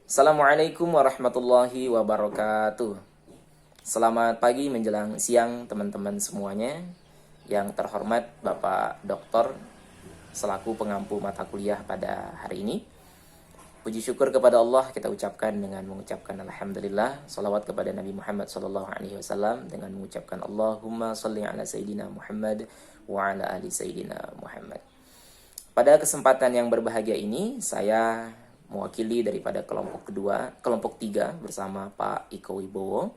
Assalamualaikum warahmatullahi wabarakatuh. Selamat pagi menjelang siang teman-teman semuanya. Yang terhormat Bapak Doktor selaku pengampu mata kuliah pada hari ini. Puji syukur kepada Allah kita ucapkan dengan mengucapkan Alhamdulillah. Salawat kepada Nabi Muhammad SAW dengan mengucapkan Allahumma salli ala Sayyidina Muhammad wa ala ali Sayyidina Muhammad. Pada kesempatan yang berbahagia ini, saya mewakili daripada kelompok 3 bersama Pak Iko Wibowo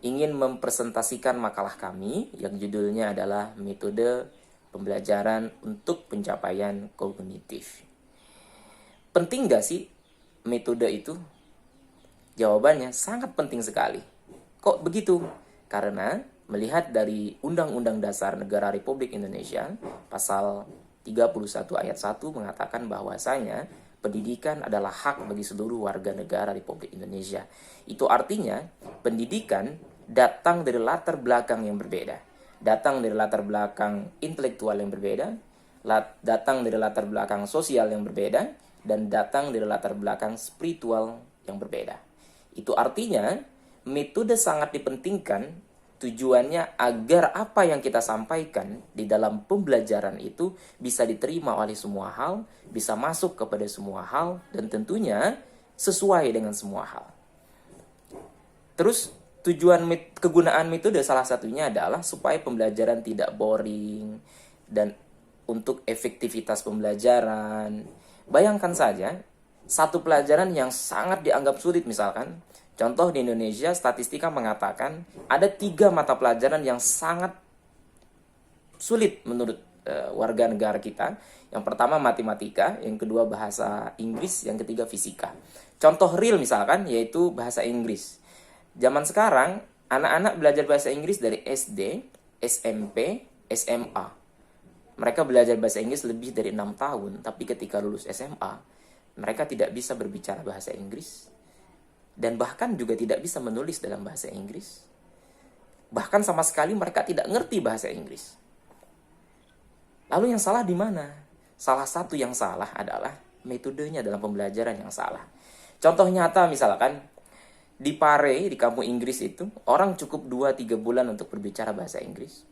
ingin mempresentasikan makalah kami yang judulnya adalah metode pembelajaran untuk pencapaian kognitif. Penting gak sih metode itu? Jawabannya sangat penting sekali. Kok begitu? Karena melihat dari Undang-Undang Dasar Negara Republik Indonesia pasal 31 ayat 1 mengatakan bahwasanya pendidikan adalah hak bagi seluruh warga negara Republik Indonesia. Itu artinya pendidikan datang dari latar belakang yang berbeda. Datang dari latar belakang intelektual yang berbeda, datang dari latar belakang sosial yang berbeda, dan datang dari latar belakang spiritual yang berbeda. Itu artinya metode sangat dipentingkan. Tujuannya agar apa yang kita sampaikan di dalam pembelajaran itu bisa diterima oleh semua hal, bisa masuk kepada semua hal, dan tentunya sesuai dengan semua hal. Terus tujuan kegunaan metode salah satunya adalah supaya pembelajaran tidak boring dan untuk efektivitas pembelajaran. Bayangkan saja satu pelajaran yang sangat dianggap sulit misalkan. Contoh di Indonesia, statistika mengatakan ada 3 mata pelajaran yang sangat sulit menurut warga negara kita. Yang pertama matematika, yang kedua bahasa Inggris, yang ketiga fisika. Contoh real misalkan, yaitu bahasa Inggris. Zaman sekarang, anak-anak belajar bahasa Inggris dari SD, SMP, SMA. Mereka belajar bahasa Inggris lebih dari 6 tahun, tapi ketika lulus SMA, mereka tidak bisa berbicara bahasa Inggris. Dan bahkan juga tidak bisa menulis dalam bahasa Inggris. Bahkan sama sekali mereka tidak ngerti bahasa Inggris. Lalu yang salah di mana? Salah satu yang salah adalah metodenya dalam pembelajaran yang salah. Contoh nyata misalkan, di Pare, di kampung Inggris itu, orang cukup 2-3 bulan untuk berbicara bahasa Inggris.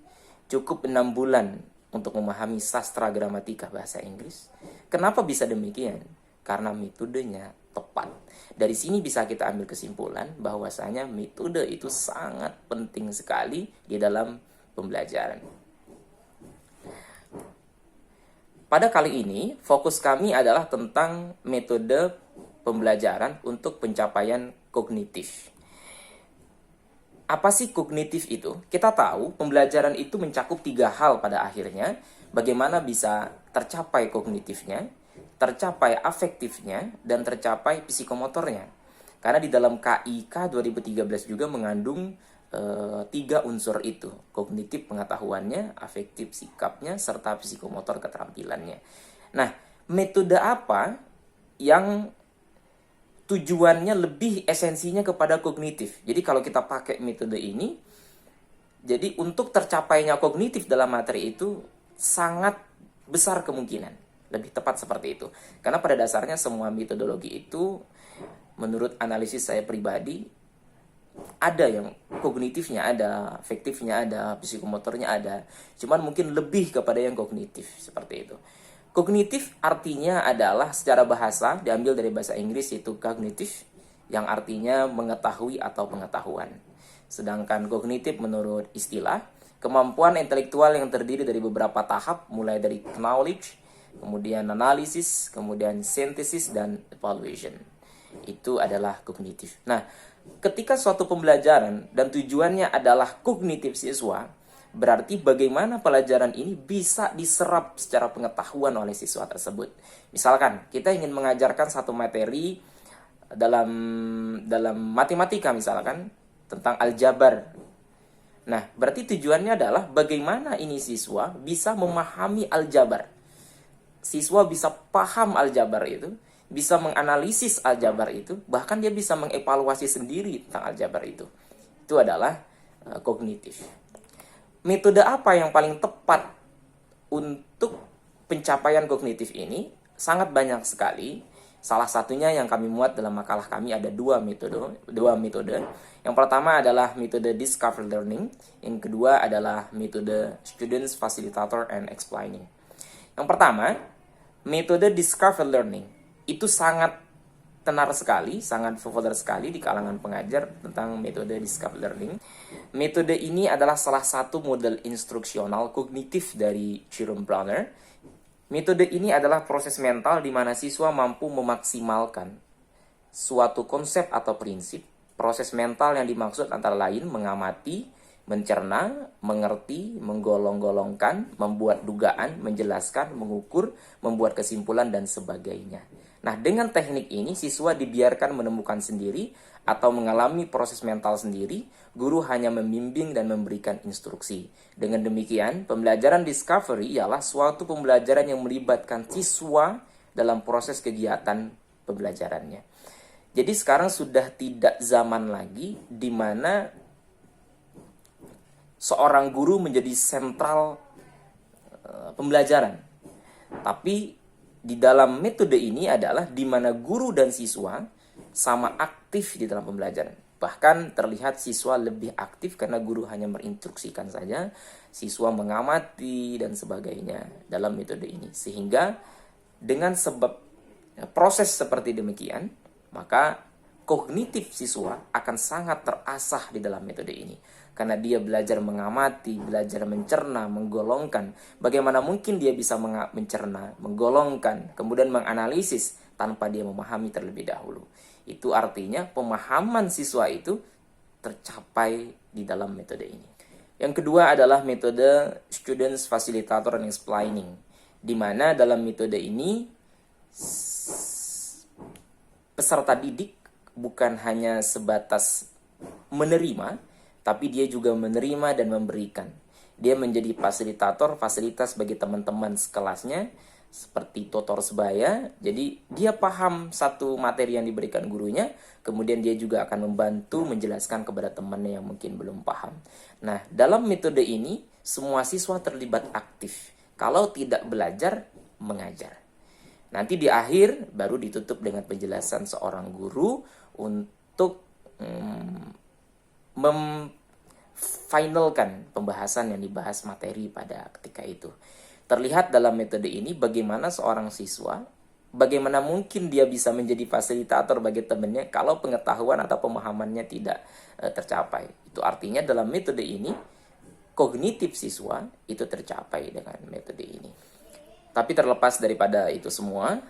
Cukup 6 bulan untuk memahami sastra gramatika bahasa Inggris. Kenapa bisa demikian? Karena metodenya tepat. Dari sini bisa kita ambil kesimpulan bahwasanya metode itu sangat penting sekali di dalam pembelajaran. Pada kali ini, fokus kami adalah tentang metode pembelajaran untuk pencapaian kognitif. Apa sih kognitif itu? Kita tahu pembelajaran itu mencakup 3 hal pada akhirnya. Bagaimana bisa tercapai kognitifnya, tercapai afektifnya, dan tercapai psikomotornya. Karena di dalam KIK 2013 juga mengandung 3 unsur itu. Kognitif pengetahuannya, afektif sikapnya, serta psikomotor keterampilannya. Nah, metode apa yang tujuannya lebih esensinya kepada kognitif? Jadi kalau kita pakai metode ini, jadi untuk tercapainya kognitif dalam materi itu sangat besar kemungkinan. Lebih tepat seperti itu. Karena pada dasarnya semua metodologi itu menurut analisis saya pribadi ada yang kognitifnya ada, afektifnya ada, psikomotornya ada. Cuman mungkin lebih kepada yang kognitif seperti itu. Kognitif artinya adalah secara bahasa diambil dari bahasa Inggris yaitu cognitive yang artinya mengetahui atau pengetahuan. Sedangkan kognitif menurut istilah kemampuan intelektual yang terdiri dari beberapa tahap mulai dari knowledge, kemudian analisis, kemudian synthesis, dan evaluation. Itu adalah kognitif. Nah, ketika suatu pembelajaran dan tujuannya adalah kognitif siswa, berarti bagaimana pelajaran ini bisa diserap secara pengetahuan oleh siswa tersebut. Misalkan, kita ingin mengajarkan satu materi dalam matematika misalkan, tentang aljabar. Nah, berarti tujuannya adalah bagaimana ini siswa bisa memahami aljabar. Siswa bisa paham aljabar itu, bisa menganalisis aljabar itu, bahkan dia bisa mengevaluasi sendiri tentang aljabar itu. Itu adalah kognitif. Metode apa yang paling tepat untuk pencapaian kognitif ini? Sangat banyak sekali. Salah satunya yang kami muat dalam makalah kami ada dua metode. Yang pertama adalah metode Discover Learning, yang kedua adalah metode Students Facilitator and Explaining. Yang pertama, metode Discover Learning itu sangat tenar sekali, sangat populer sekali di kalangan pengajar tentang metode Discover Learning. Metode ini adalah salah satu model instruksional kognitif dari Jerome Bruner. Metode ini adalah proses mental di mana siswa mampu memaksimalkan suatu konsep atau prinsip. Proses mental yang dimaksud antara lain mengamati, mencerna, mengerti, menggolong-golongkan, membuat dugaan, menjelaskan, mengukur, membuat kesimpulan, dan sebagainya. Nah, dengan teknik ini siswa dibiarkan menemukan sendiri atau mengalami proses mental sendiri, guru hanya membimbing dan memberikan instruksi. Dengan demikian, pembelajaran discovery ialah suatu pembelajaran yang melibatkan siswa dalam proses kegiatan pembelajarannya. Jadi sekarang sudah tidak zaman lagi di mana seorang guru menjadi sentral pembelajaran. Tapi di dalam metode ini adalah di mana guru dan siswa sama aktif di dalam pembelajaran. Bahkan terlihat siswa lebih aktif karena guru hanya merinstruksikan saja, siswa mengamati dan sebagainya dalam metode ini. Sehingga dengan sebab proses seperti demikian, maka kognitif siswa akan sangat terasah di dalam metode ini. Karena dia belajar mengamati, belajar mencerna, menggolongkan. Bagaimana mungkin dia bisa mencerna, menggolongkan, kemudian menganalisis tanpa dia memahami terlebih dahulu. Itu artinya pemahaman siswa itu tercapai di dalam metode ini. Yang kedua adalah metode Students Facilitator and Explaining, di mana dalam metode ini peserta didik bukan hanya sebatas menerima, tapi dia juga menerima dan memberikan. Dia menjadi fasilitator, fasilitas bagi teman-teman sekelasnya, seperti tutor sebaya. Jadi dia paham satu materi yang diberikan gurunya, kemudian dia juga akan membantu menjelaskan kepada temannya yang mungkin belum paham. Nah, dalam metode ini, semua siswa terlibat aktif. Kalau tidak belajar, mengajar. Nanti di akhir baru ditutup dengan penjelasan seorang guru untuk memfinalkan pembahasan yang dibahas materi pada ketika itu. Terlihat dalam metode ini bagaimana seorang siswa, bagaimana mungkin dia bisa menjadi fasilitator bagi temannya kalau pengetahuan atau pemahamannya tidak tercapai. Itu artinya dalam metode ini, kognitif siswa itu tercapai dengan metode ini. Tapi terlepas daripada itu semua,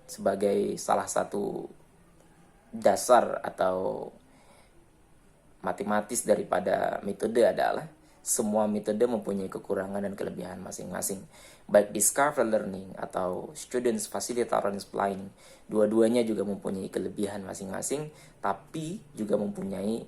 sebagai salah satu dasar atau matematis daripada metode adalah semua metode mempunyai kekurangan dan kelebihan masing-masing. Baik Discover Learning atau Students Facilitator and Explaining, dua-duanya juga mempunyai kelebihan masing-masing, tapi juga mempunyai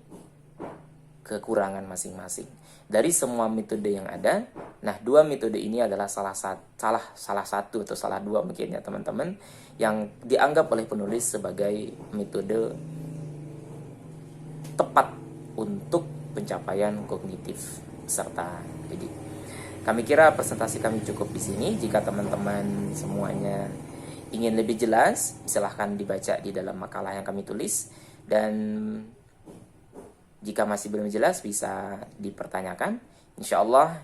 kekurangan masing-masing. Dari semua metode yang ada, nah dua metode ini adalah salah satu atau salah dua mungkin ya teman-teman, yang dianggap oleh penulis sebagai metode tepat untuk pencapaian kognitif peserta didik. Kami kira presentasi kami cukup di sini. Jika teman-teman semuanya ingin lebih jelas, silahkan dibaca di dalam makalah yang kami tulis. Dan jika masih belum jelas, bisa dipertanyakan. Insya Allah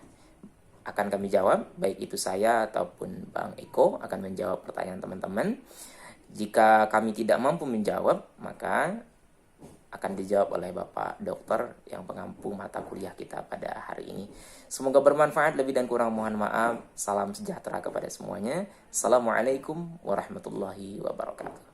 akan kami jawab, baik itu saya ataupun Bang Eko akan menjawab pertanyaan teman-teman. Jika kami tidak mampu menjawab, maka akan dijawab oleh Bapak Dokter yang pengampu mata kuliah kita pada hari ini. Semoga bermanfaat, lebih dan kurang mohon maaf. Salam sejahtera kepada semuanya. Assalamualaikum warahmatullahi wabarakatuh.